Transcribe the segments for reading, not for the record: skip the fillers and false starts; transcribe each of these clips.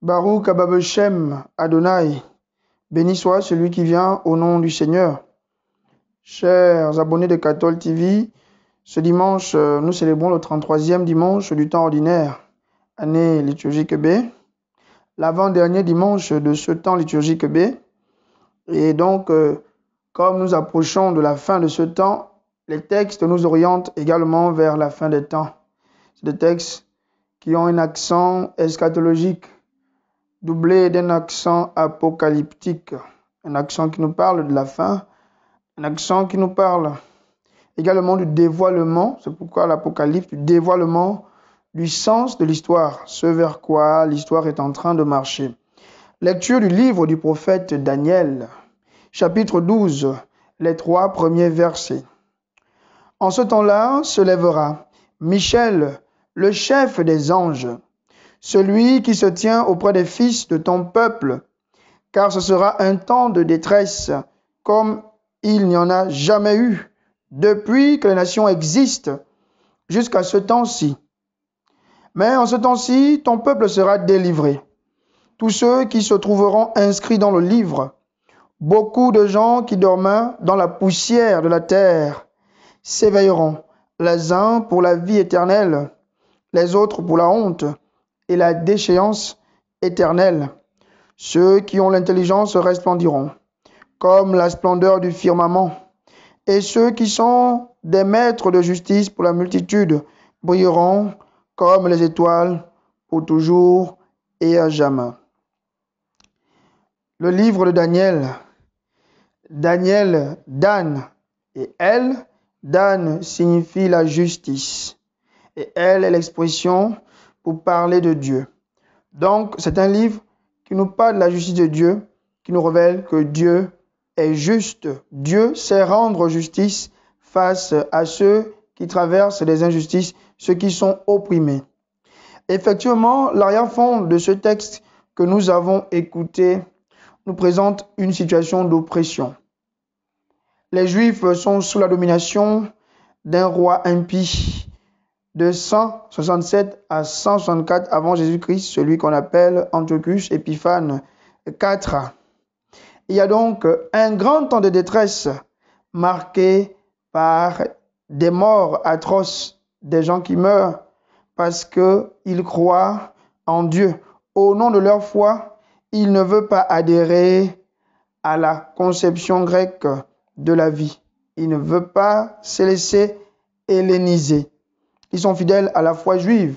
Baruch Abba Beshem Adonai, béni soit celui qui vient au nom du Seigneur. Chers abonnés de Cathol TV, ce dimanche, nous célébrons le 33e dimanche du temps ordinaire, année liturgique B, l'avant-dernier dimanche de ce temps liturgique B. Et donc, comme nous approchons de la fin de ce temps, les textes nous orientent également vers la fin des temps. C'est des textes qui ont un accent eschatologique, doublé d'un accent apocalyptique, un accent qui nous parle de la fin, un accent qui nous parle également du dévoilement, c'est pourquoi l'Apocalypse, du dévoilement du sens de l'histoire, ce vers quoi l'histoire est en train de marcher. Lecture du livre du prophète Daniel, chapitre 12, les 3 premiers versets. En ce temps-là se lèvera Michel, le chef des anges, celui qui se tient auprès des fils de ton peuple, car ce sera un temps de détresse comme il n'y en a jamais eu depuis que les nations existent jusqu'à ce temps-ci. Mais en ce temps-ci, ton peuple sera délivré. Tous ceux qui se trouveront inscrits dans le livre, beaucoup de gens qui dormaient dans la poussière de la terre, s'éveilleront, les uns pour la vie éternelle, les autres pour la honte et la déchéance éternelle. Ceux qui ont l'intelligence resplendiront, comme la splendeur du firmament, et ceux qui sont des maîtres de justice pour la multitude brilleront comme les étoiles pour toujours et à jamais. Le livre de Daniel. Daniel, Dan et elle. Dan signifie la justice et elle est l'expression pour parler de Dieu. Donc, c'est un livre qui nous parle de la justice de Dieu, qui nous révèle que Dieu est juste. Dieu sait rendre justice face à ceux qui traversent des injustices, ceux qui sont opprimés. Effectivement, l'arrière-fond de ce texte que nous avons écouté nous présente une situation d'oppression. Les Juifs sont sous la domination d'un roi impie de 167 à 164 avant Jésus-Christ, celui qu'on appelle Antiochus Épiphane IV. Il y a donc un grand temps de détresse marqué par des morts atroces, des gens qui meurent parce qu'ils croient en Dieu. Au nom de leur foi, ils ne veulent pas adhérer à la conception grecque de la vie. Ils ne veulent pas se laisser helléniser. Ils sont fidèles à la foi juive.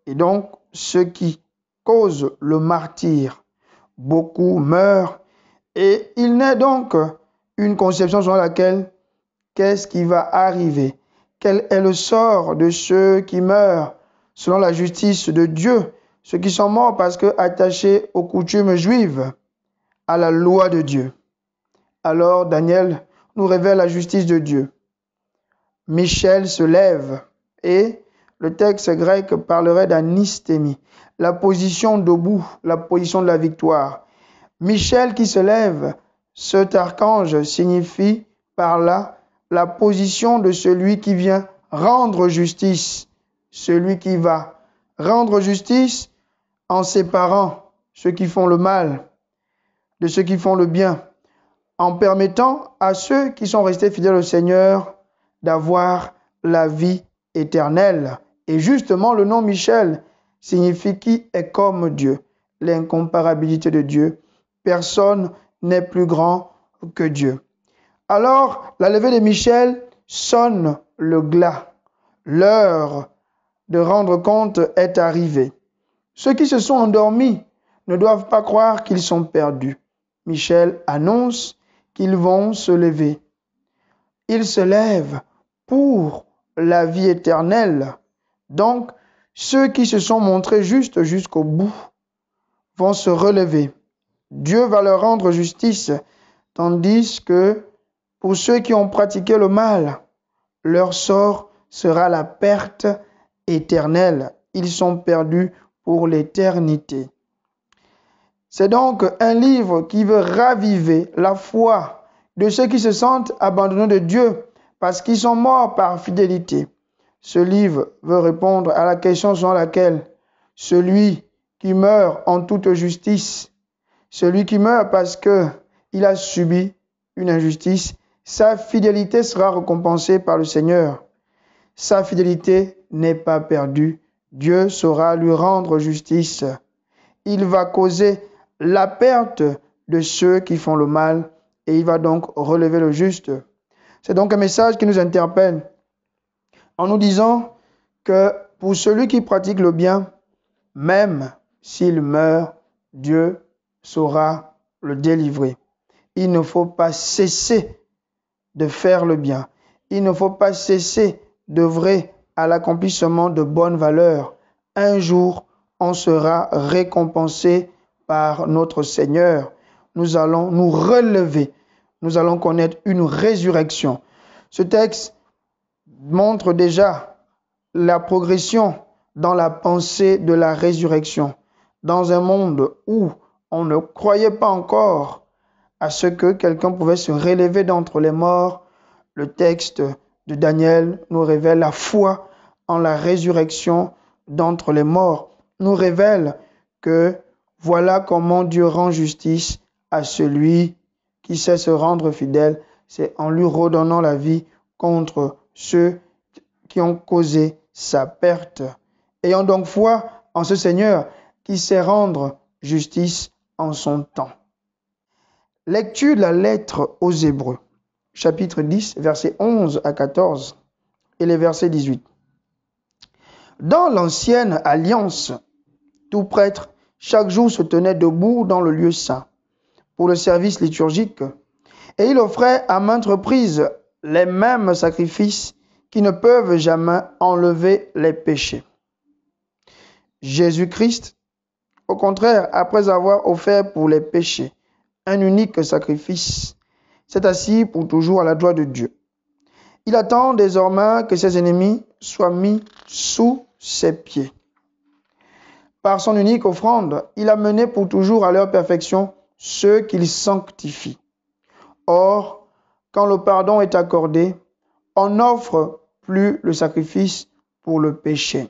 Et donc, ce qui cause le martyre, beaucoup meurent. Et il naît donc une conception selon laquelle qu'est-ce qui va arriver? Quel est le sort de ceux qui meurent selon la justice de Dieu? Ceux qui sont morts parce que attachés aux coutumes juives, à la loi de Dieu. Alors Daniel nous révèle la justice de Dieu. Michel se lève et le texte grec parlerait d'anistémie, la position debout, la position de la victoire. Michel qui se lève, cet archange signifie par là la position de celui qui vient rendre justice, celui qui va rendre justice en séparant ceux qui font le mal de ceux qui font le bien, en permettant à ceux qui sont restés fidèles au Seigneur d'avoir la vie éternelle. Et justement, le nom Michel signifie qui est comme Dieu, l'incomparabilité de Dieu. Personne n'est plus grand que Dieu. Alors, la levée de Michel sonne le glas. L'heure de rendre compte est arrivée. Ceux qui se sont endormis ne doivent pas croire qu'ils sont perdus. Michel annonce qu'ils vont se lever. Ils se lèvent pour la vie éternelle. Donc, ceux qui se sont montrés justes jusqu'au bout vont se relever. Dieu va leur rendre justice, tandis que pour ceux qui ont pratiqué le mal, leur sort sera la perte éternelle. Ils sont perdus pour l'éternité. C'est donc un livre qui veut raviver la foi de ceux qui se sentent abandonnés de Dieu parce qu'ils sont morts par fidélité. Ce livre veut répondre à la question selon laquelle celui qui meurt en toute justice, celui qui meurt parce qu'il a subi une injustice, sa fidélité sera récompensée par le Seigneur. Sa fidélité n'est pas perdue. Dieu saura lui rendre justice. Il va causer la perte de ceux qui font le mal et il va donc relever le juste. C'est donc un message qui nous interpelle en nous disant que pour celui qui pratique le bien, même s'il meurt, Dieu saura le délivrer. Il ne faut pas cesser de faire le bien. Il ne faut pas cesser d'œuvrer à l'accomplissement de bonnes valeurs. Un jour, on sera récompensé par notre Seigneur. Nous allons nous relever. Nous allons connaître une résurrection. Ce texte montre déjà la progression dans la pensée de la résurrection. Dans un monde où on ne croyait pas encore à ce que quelqu'un pouvait se relever d'entre les morts, le texte de Daniel nous révèle la foi en la résurrection d'entre les morts, nous révèle que voilà comment Dieu rend justice à celui qui sait se rendre fidèle, c'est en lui redonnant la vie contre ceux qui ont causé sa perte. Ayons donc foi en ce Seigneur qui sait rendre justice en son temps. Lecture de la lettre aux Hébreux, chapitre 10, versets 11 à 14 et les versets 18. Dans l'ancienne alliance, tout prêtre chaque jour se tenait debout dans le lieu saint pour le service liturgique et il offrait à maintes reprises les mêmes sacrifices qui ne peuvent jamais enlever les péchés. Jésus-Christ, au contraire, après avoir offert pour les péchés un unique sacrifice, s'est assis pour toujours à la droite de Dieu. Il attend désormais que ses ennemis soient mis sous ses pieds. Par son unique offrande, il a mené pour toujours à leur perfection ceux qu'il sanctifie. Or, quand le pardon est accordé, on n'offre plus le sacrifice pour le péché.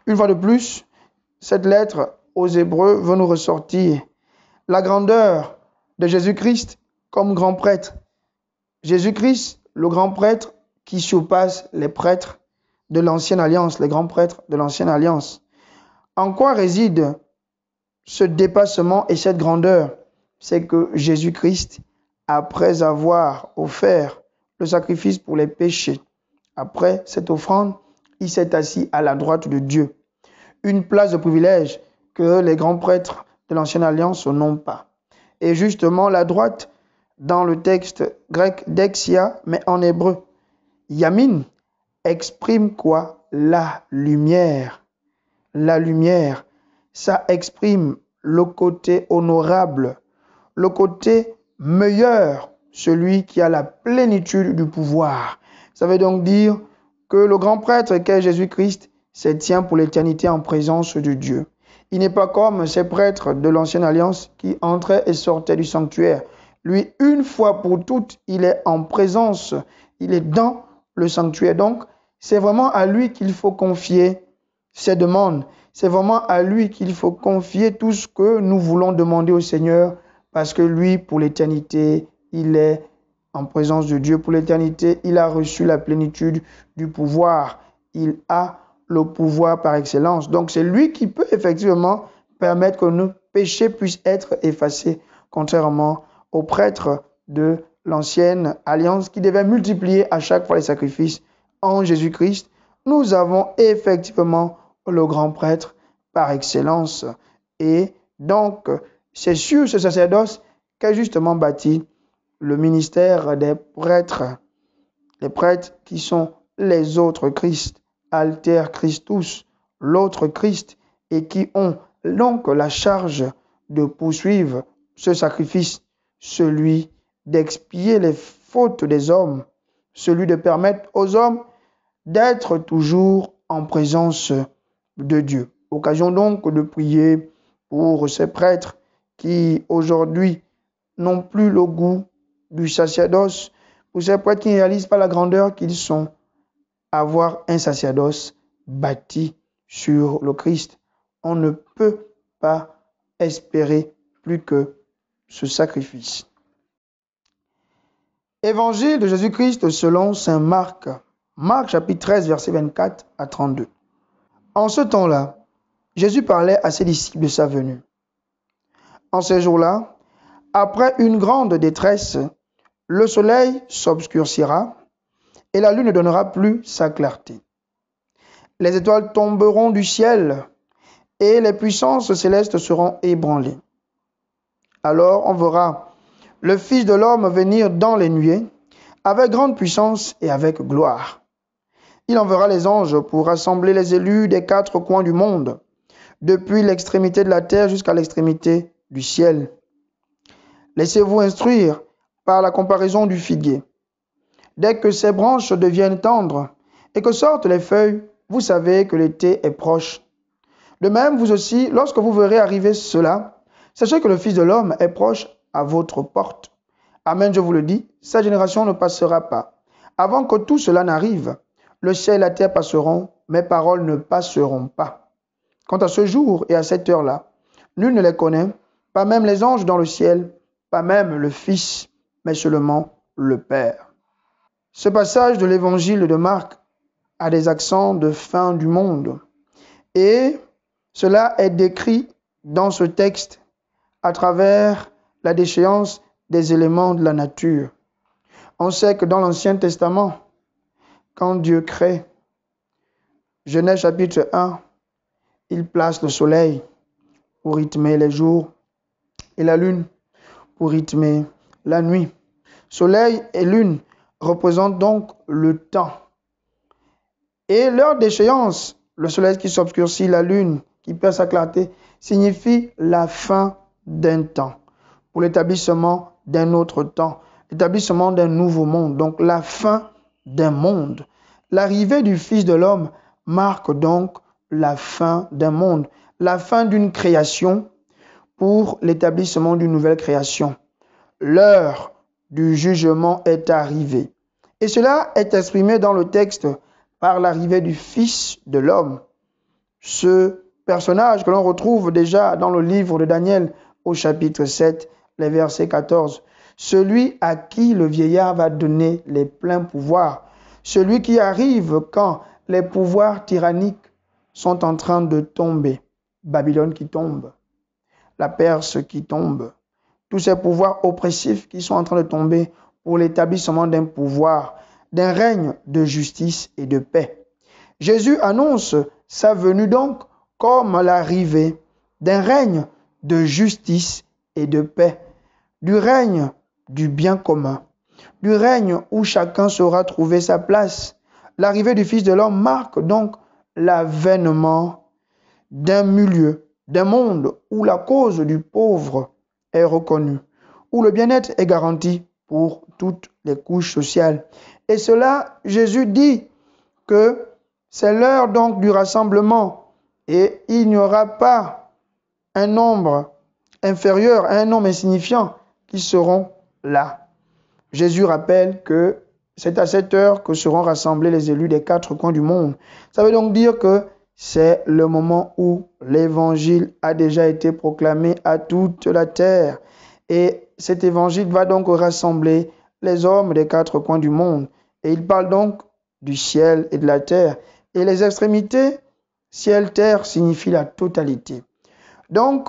Une fois de plus, cette lettre aux Hébreux veut nous ressortir la grandeur de Jésus-Christ comme grand prêtre. Jésus-Christ, le grand prêtre qui surpasse les prêtres de l'ancienne alliance, les grands prêtres de l'ancienne alliance. En quoi réside ce dépassement et cette grandeur? C'est que Jésus-Christ, après avoir offert le sacrifice pour les péchés, après cette offrande, il s'est assis à la droite de Dieu. Une place de privilège que les grands prêtres de l'ancienne alliance n'ont pas. Et justement, la droite, dans le texte grec dexia, mais en hébreu, yamin, exprime quoi? La lumière. La lumière, ça exprime le côté honorable, le côté meilleur, celui qui a la plénitude du pouvoir. Ça veut donc dire que le grand prêtre qu'est Jésus-Christ se tient pour l'éternité en présence de Dieu. Il n'est pas comme ces prêtres de l'ancienne alliance qui entraient et sortaient du sanctuaire. Lui, une fois pour toutes, il est en présence, il est dans le sanctuaire. Donc, c'est vraiment à lui qu'il faut confier ses demandes. C'est vraiment à lui qu'il faut confier tout ce que nous voulons demander au Seigneur, parce que lui, pour l'éternité, il est en présence de Dieu. Pour l'éternité, il a reçu la plénitude du pouvoir. Il a le pouvoir par excellence. Donc, c'est lui qui peut effectivement permettre que nos péchés puissent être effacés, contrairement aux prêtres de l'ancienne alliance qui devaient multiplier à chaque fois les sacrifices. En Jésus-Christ, nous avons effectivement le grand prêtre par excellence. Et donc, c'est sur ce sacerdoce qu'est justement bâti le ministère des prêtres. Les prêtres qui sont les autres Christ, alter Christus, l'autre Christ, et qui ont donc la charge de poursuivre ce sacrifice, celui d'expier les fautes des hommes, celui de permettre aux hommes d'être toujours en présence de Dieu. Occasion donc de prier pour ces prêtres qui aujourd'hui n'ont plus le goût du sacerdoce, pour ces prêtres qui ne réalisent pas la grandeur qu'ils sont, avoir un sacerdoce bâti sur le Christ. on ne peut pas espérer plus que ce sacrifice. Évangile de Jésus-Christ selon saint Marc. Marc chapitre 13, versets 24 à 32. En ce temps-là, Jésus parlait à ses disciples de sa venue. En ces jours-là, après une grande détresse, le soleil s'obscurcira et la lune ne donnera plus sa clarté. Les étoiles tomberont du ciel et les puissances célestes seront ébranlées. Alors on verra le Fils de l'homme venir dans les nuées, avec grande puissance et avec gloire. Il enverra les anges pour rassembler les élus des quatre coins du monde, depuis l'extrémité de la terre jusqu'à l'extrémité du ciel. Laissez-vous instruire par la comparaison du figuier. Dès que ses branches deviennent tendres et que sortent les feuilles, vous savez que l'été est proche. De même, vous aussi, lorsque vous verrez arriver cela, sachez que le Fils de l'homme est proche à votre porte. Amen, je vous le dis, cette génération ne passera pas. Avant que tout cela n'arrive, le ciel et la terre passeront, mes paroles ne passeront pas. Quant à ce jour et à cette heure-là, nul ne les connaît, pas même les anges dans le ciel, pas même le Fils, mais seulement le Père. Ce passage de l'évangile de Marc a des accents de fin du monde. Et cela est décrit dans ce texte à travers la déchéance des éléments de la nature. On sait que dans l'Ancien Testament, quand Dieu crée, Genèse chapitre 1, il place le soleil pour rythmer les jours et la lune pour rythmer la nuit. Soleil et lune représentent donc le temps. Et leur déchéance, le soleil qui s'obscurcit, la lune qui perd sa clarté, signifie la fin d'un temps, pour l'établissement d'un autre temps, l'établissement d'un nouveau monde, donc la fin d'un monde. L'arrivée du Fils de l'homme marque donc la fin d'un monde, la fin d'une création pour l'établissement d'une nouvelle création. L'heure du jugement est arrivée. Et cela est exprimé dans le texte par l'arrivée du Fils de l'homme. Ce personnage que l'on retrouve déjà dans le livre de Daniel au chapitre 7, les versets 14. Celui à qui le vieillard va donner les pleins pouvoirs. Celui qui arrive quand les pouvoirs tyranniques sont en train de tomber. Babylone qui tombe, la Perse qui tombe, tous ces pouvoirs oppressifs qui sont en train de tomber pour l'établissement d'un pouvoir, d'un règne de justice et de paix. Jésus annonce sa venue donc comme l'arrivée d'un règne de justice et de paix, du règne du bien commun, du règne où chacun saura trouver sa place. L'arrivée du Fils de l'homme marque donc l'avènement d'un milieu, d'un monde où la cause du pauvre est reconnue, où le bien-être est garanti pour toutes les couches sociales. Et cela, Jésus dit que c'est l'heure donc du rassemblement et il n'y aura pas un nombre inférieur à un nombre insignifiant qui seront là. Jésus rappelle que c'est à cette heure que seront rassemblés les élus des quatre coins du monde. Ça veut donc dire que c'est le moment où l'évangile a déjà été proclamé à toute la terre. Et cet évangile va donc rassembler les hommes des quatre coins du monde. Et il parle donc du ciel et de la terre. Et les extrémités, ciel-terre, signifient la totalité. Donc,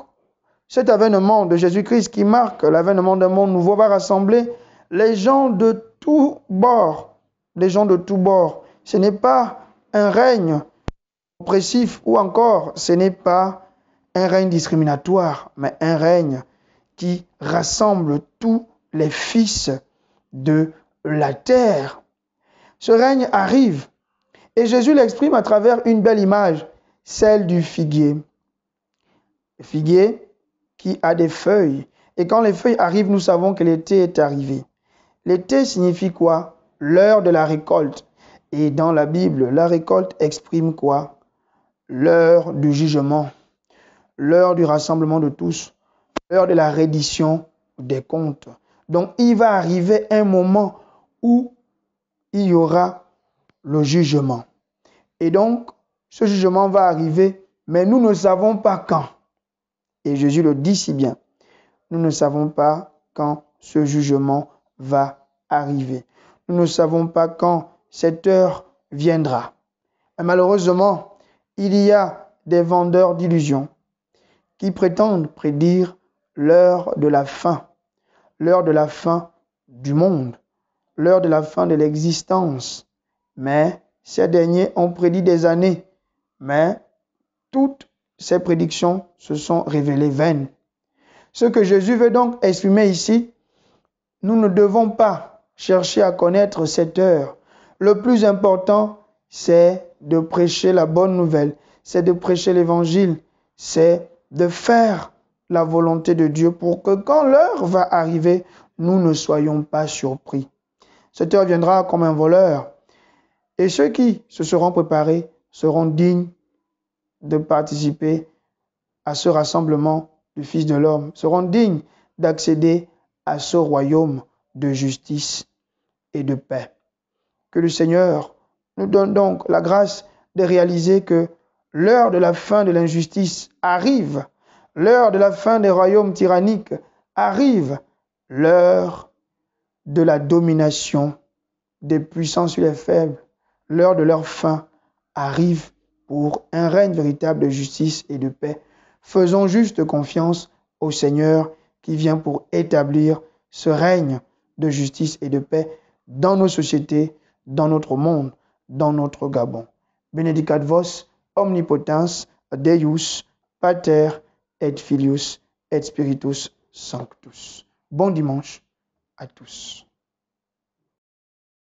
cet avènement de Jésus-Christ qui marque l'avènement d'un monde nouveau va rassembler les gens de tous bords. Les gens de tous bords. Ce n'est pas un règne oppressif ou encore ce n'est pas un règne discriminatoire, mais un règne qui rassemble tous les fils de la terre. Ce règne arrive et Jésus l'exprime à travers une belle image, celle du figuier. Le figuier qui a des feuilles. Et quand les feuilles arrivent, nous savons que l'été est arrivé. L'été signifie quoi? L'heure de la récolte. Et dans la Bible, la récolte exprime quoi? L'heure du jugement, l'heure du rassemblement de tous, l'heure de la reddition des comptes. Donc, il va arriver un moment où il y aura le jugement. Et donc, ce jugement va arriver mais nous ne savons pas quand. Et Jésus le dit si bien. Nous ne savons pas quand ce jugement va arriver. Nous ne savons pas quand cette heure viendra. Et malheureusement, il y a des vendeurs d'illusions qui prétendent prédire l'heure de la fin du monde, l'heure de la fin de l'existence. Mais ces derniers ont prédit des années, mais toutes ces prédictions se sont révélées vaines. Ce que Jésus veut donc exprimer ici, nous ne devons pas chercher à connaître cette heure. Le plus important, c'est de prêcher la bonne nouvelle, c'est de prêcher l'évangile, c'est de faire la volonté de Dieu pour que quand l'heure va arriver, nous ne soyons pas surpris. Cette heure viendra comme un voleur. Et ceux qui se seront préparés seront dignes de participer à ce rassemblement du Fils de l'homme, seront dignes d'accéder à ce royaume de justice et de paix. Que le Seigneur nous donne donc la grâce de réaliser que l'heure de la fin de l'injustice arrive, l'heure de la fin des royaumes tyranniques arrive, l'heure de la domination des puissants sur les faibles, l'heure de leur fin arrive pour un règne véritable de justice et de paix. Faisons juste confiance au Seigneur qui vient pour établir ce règne de justice et de paix dans nos sociétés, dans notre monde, dans notre Gabon. Benedicat vos, omnipotens, Deus, Pater, et Filius, et Spiritus Sanctus. Bon dimanche à tous.